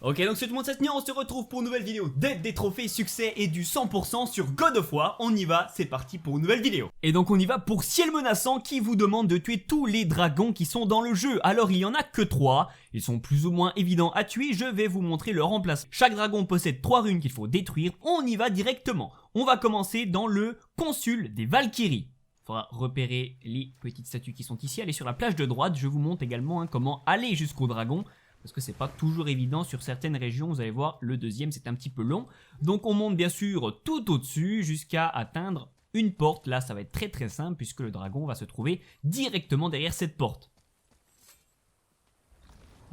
Ok, donc c'est tout le monde, cette nuit on se retrouve pour une nouvelle vidéo d'aide des trophées, succès et du 100% sur God of War. On y va, c'est parti pour une nouvelle vidéo. Et donc on y va pour Ciel Menaçant qui vous demande de tuer tous les dragons qui sont dans le jeu. Alors il y en a que 3, ils sont plus ou moins évidents à tuer, je vais vous montrer leur emplacement. Chaque dragon possède 3 runes qu'il faut détruire, on y va directement. On va commencer dans le Consul des Valkyries. Il faudra repérer les petites statues qui sont ici, allez sur la plage de droite, je vous montre également comment aller jusqu'au dragon. Parce que c'est pas toujours évident sur certaines régions, vous allez voir, le deuxième c'est un petit peu long. Donc on monte bien sûr tout au-dessus jusqu'à atteindre une porte. Là ça va être très simple puisque le dragon va se trouver directement derrière cette porte.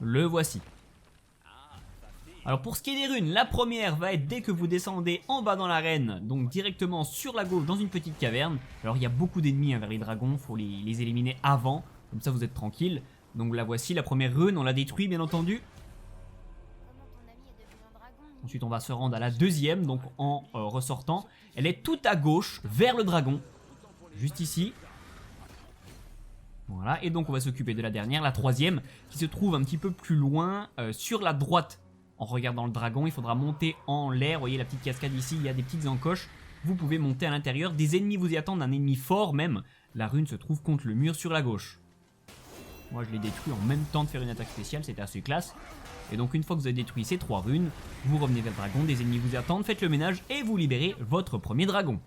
Le voici. Alors pour ce qui est des runes, la première va être dès que vous descendez en bas dans l'arène, donc directement sur la gauche dans une petite caverne. Alors il y a beaucoup d'ennemis vers les dragons, il faut les éliminer avant, comme ça vous êtes tranquille. Donc la voici, la première rune, on la détruit bien entendu. Ensuite on va se rendre à la deuxième, donc en ressortant. Elle est tout à gauche, vers le dragon. Juste ici. Voilà, et donc on va s'occuper de la dernière, la troisième, qui se trouve un petit peu plus loin, sur la droite. En regardant le dragon, il faudra monter en l'air. Vous voyez la petite cascade ici, il y a des petites encoches. Vous pouvez monter à l'intérieur, des ennemis vous y attendent, un ennemi fort même. La rune se trouve contre le mur sur la gauche. Moi je l'ai détruit en même temps de faire une attaque spéciale, c'était assez classe. Et donc une fois que vous avez détruit ces 3 runes, vous revenez vers le dragon, des ennemis vous y attendent, faites le ménage et vous libérez votre premier dragon.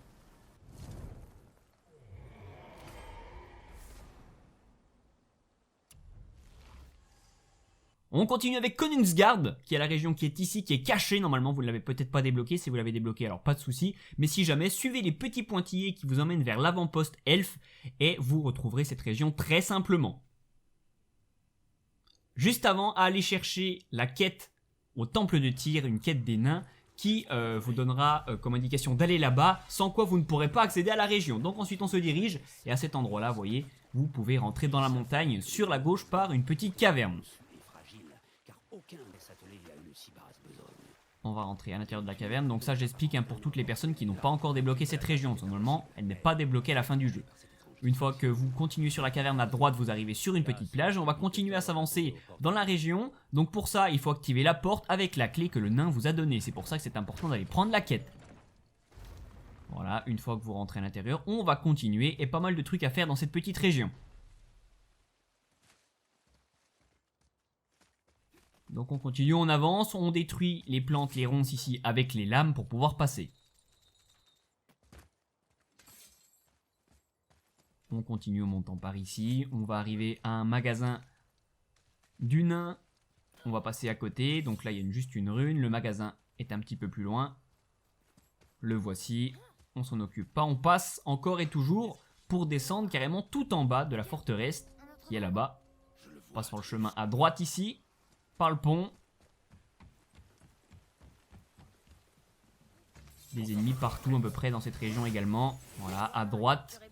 On continue avec Konungsgard, qui est la région qui est ici, qui est cachée. Normalement, vous ne l'avez peut-être pas débloqué. Si vous l'avez débloqué, alors pas de souci. Mais si jamais, suivez les petits pointillés qui vous emmènent vers l'avant-poste elfe et vous retrouverez cette région très simplement. Juste avant, à aller chercher la quête au temple de Tyr, une quête des nains, qui vous donnera comme indication d'aller là-bas, sans quoi vous ne pourrez pas accéder à la région. Donc ensuite on se dirige, et à cet endroit-là, vous voyez, vous pouvez rentrer dans la montagne sur la gauche par une petite caverne. On va rentrer à l'intérieur de la caverne, donc ça j'explique hein, pour toutes les personnes qui n'ont pas encore débloqué cette région. Normalement, elle n'est pas débloquée à la fin du jeu. Une fois que vous continuez sur la caverne à droite, vous arrivez sur une petite plage. On va continuer à s'avancer dans la région. Donc pour ça, il faut activer la porte avec la clé que le nain vous a donnée. C'est pour ça que c'est important d'aller prendre la quête. Voilà, une fois que vous rentrez à l'intérieur, on va continuer. Et pas mal de trucs à faire dans cette petite région. Donc on continue, on avance, on détruit les plantes, les ronces ici avec les lames pour pouvoir passer. On continue en montant par ici, on va arriver à un magasin du nain, on va passer à côté, donc là il y a juste une rune, le magasin est un petit peu plus loin. Le voici, on s'en occupe pas, on passe encore et toujours pour descendre carrément tout en bas de la forteresse qui est là-bas. On passe sur le chemin à droite ici, par le pont. Des ennemis partout à peu près dans cette région également, voilà, à droite.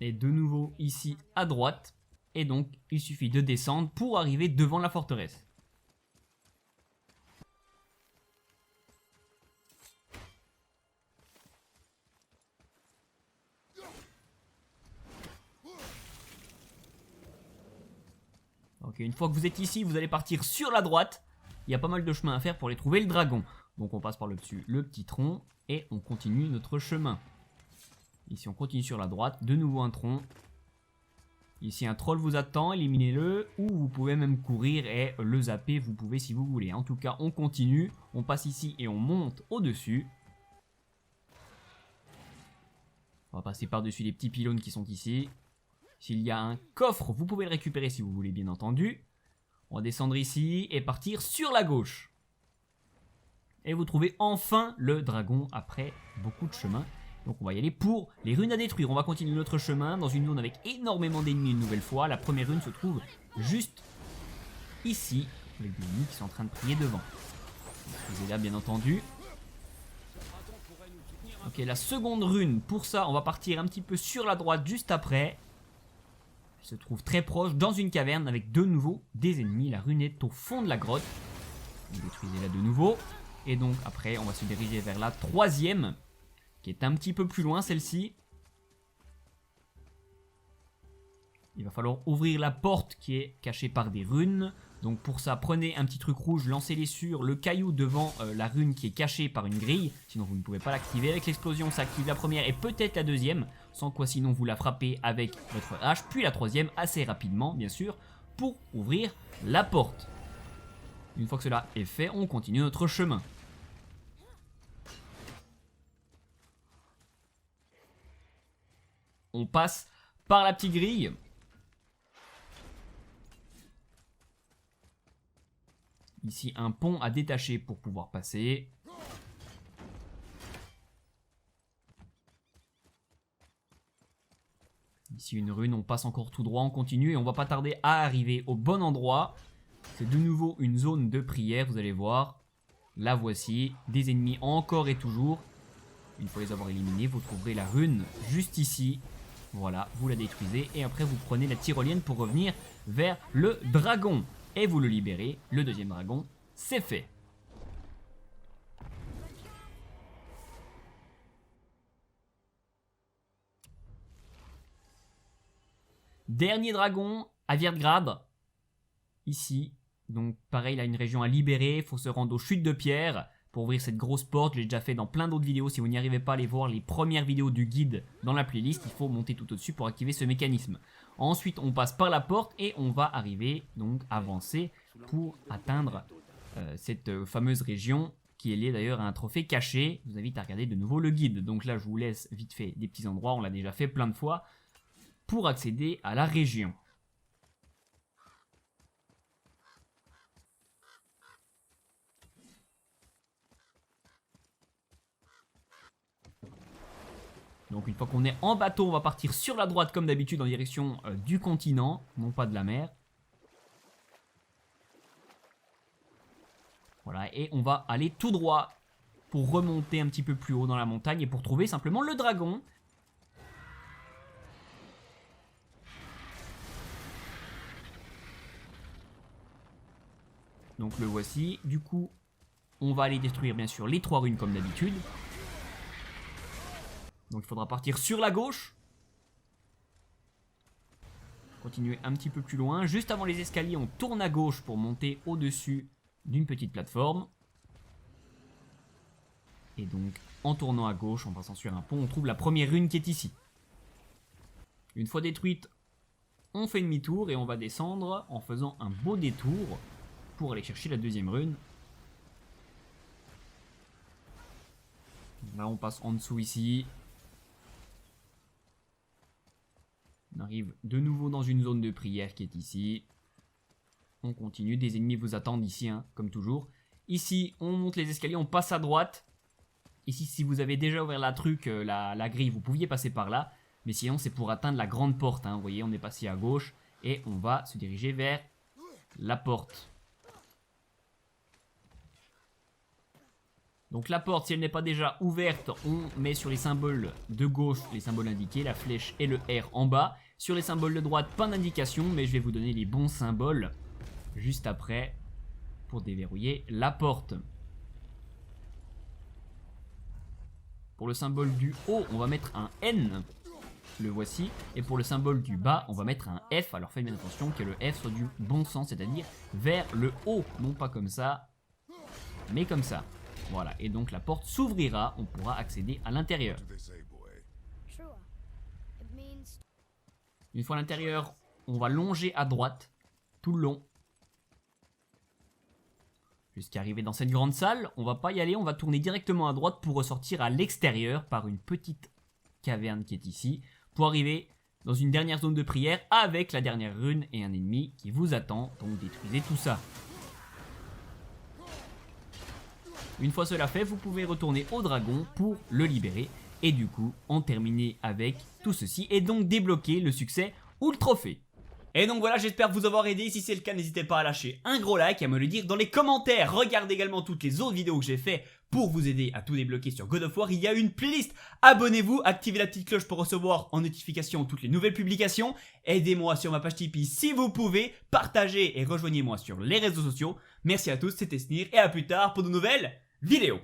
Et de nouveau ici à droite. Et donc il suffit de descendre pour arriver devant la forteresse. Ok, une fois que vous êtes ici, vous allez partir sur la droite. Il y a pas mal de chemin à faire pour aller trouver le dragon. Donc on passe par le dessus le petit tronc et on continue notre chemin. Ici on continue sur la droite, de nouveau un tronc. Ici un troll vous attend, éliminez-le. Ou vous pouvez même courir et le zapper, vous pouvez si vous voulez. En tout cas on continue, on passe ici et on monte au-dessus. On va passer par-dessus les petits pylônes qui sont ici. S'il y a un coffre, vous pouvez le récupérer si vous voulez bien entendu. On va descendre ici et partir sur la gauche. Et vous trouvez enfin le dragon après beaucoup de chemin. Donc on va y aller pour les runes à détruire. On va continuer notre chemin dans une zone avec énormément d'ennemis une nouvelle fois. La première rune se trouve juste ici, avec des ennemis qui sont en train de prier devant. Vous êtes là bien entendu. Ok, la seconde rune, pour ça on va partir un petit peu sur la droite juste après. Elle se trouve très proche dans une caverne avec de nouveau des ennemis. La rune est au fond de la grotte. Vous détruisez-la de nouveau. Et donc après on va se diriger vers la troisième, qui est un petit peu plus loin celle-ci. Il va falloir ouvrir la porte qui est cachée par des runes. Donc pour ça, prenez un petit truc rouge, lancez-les sur le caillou devant la rune qui est cachée par une grille. Sinon vous ne pouvez pas l'activer. Avec l'explosion, ça active la première et peut-être la deuxième. Sans quoi sinon vous la frappez avec votre hache. Puis la troisième assez rapidement bien sûr pour ouvrir la porte. Une fois que cela est fait, on continue notre chemin. On passe par la petite grille. Ici un pont à détacher pour pouvoir passer. Ici une rune, on passe encore tout droit, on continue et on va pas tarder à arriver au bon endroit. C'est de nouveau une zone de prière, vous allez voir. La voici, des ennemis encore et toujours. Une fois les avoir éliminés, vous trouverez la rune juste ici. Voilà, vous la détruisez et après vous prenez la tyrolienne pour revenir vers le dragon. Et vous le libérez, le deuxième dragon, c'est fait. Dernier dragon, Avirgrad, ici. Donc pareil, il a une région à libérer, il faut se rendre aux chutes de pierre pour ouvrir cette grosse porte. Je l'ai déjà fait dans plein d'autres vidéos, si vous n'y arrivez pas, allez voir les premières vidéos du guide dans la playlist. Il faut monter tout au-dessus pour activer ce mécanisme. Ensuite, on passe par la porte et on va arriver, donc avancer pour atteindre cette fameuse région qui est liée d'ailleurs à un trophée caché. Je vous invite à regarder de nouveau le guide. Donc là, je vous laisse vite fait des petits endroits, on l'a déjà fait plein de fois, pour accéder à la région. Donc une fois qu'on est en bateau, on va partir sur la droite comme d'habitude en direction du continent, non pas de la mer. Voilà, et on va aller tout droit pour remonter un petit peu plus haut dans la montagne et pour trouver simplement le dragon. Donc le voici, du coup on va aller détruire bien sûr les 3 runes comme d'habitude. Donc il faudra partir sur la gauche. Continuer un petit peu plus loin. Juste avant les escaliers, on tourne à gauche pour monter au-dessus d'une petite plateforme. Et donc en tournant à gauche, en passant sur un pont, on trouve la première rune qui est ici. Une fois détruite, on fait demi-tour et on va descendre en faisant un beau détour pour aller chercher la deuxième rune. Là on passe en dessous ici. On arrive de nouveau dans une zone de prière qui est ici. On continue, des ennemis vous attendent ici, hein, comme toujours. Ici, on monte les escaliers, on passe à droite. Ici, si vous avez déjà ouvert la grille, vous pouviez passer par là. Mais sinon, c'est pour atteindre la grande porte. Hein. Vous voyez, on est passé à gauche et on va se diriger vers la porte. Donc la porte, si elle n'est pas déjà ouverte, on met sur les symboles de gauche les symboles indiqués, la flèche et le R en bas. Sur les symboles de droite, pas d'indication, mais je vais vous donner les bons symboles juste après pour déverrouiller la porte. Pour le symbole du haut, on va mettre un N, le voici. Et pour le symbole du bas, on va mettre un F. Alors faites bien attention que le F soit du bon sens, c'est-à-dire vers le haut, non pas comme ça, mais comme ça. Voilà, et donc la porte s'ouvrira, on pourra accéder à l'intérieur. Une fois à l'intérieur, on va longer à droite, tout le long. Jusqu'à arriver dans cette grande salle, on va pas y aller, on va tourner directement à droite pour ressortir à l'extérieur par une petite caverne qui est ici. Pour arriver dans une dernière zone de prière avec la dernière rune et un ennemi qui vous attend, donc détruisez tout ça. Une fois cela fait, vous pouvez retourner au dragon pour le libérer et du coup en terminer avec tout ceci et donc débloquer le succès ou le trophée. Et donc voilà, j'espère vous avoir aidé. Si c'est le cas, n'hésitez pas à lâcher un gros like et à me le dire dans les commentaires. Regardez également toutes les autres vidéos que j'ai fait pour vous aider à tout débloquer sur God of War. Il y a une playlist. Abonnez-vous, activez la petite cloche pour recevoir en notification toutes les nouvelles publications. Aidez-moi sur ma page Tipeee si vous pouvez. Partagez et rejoignez-moi sur les réseaux sociaux. Merci à tous, c'était Snir et à plus tard pour de nouvelles vidéos.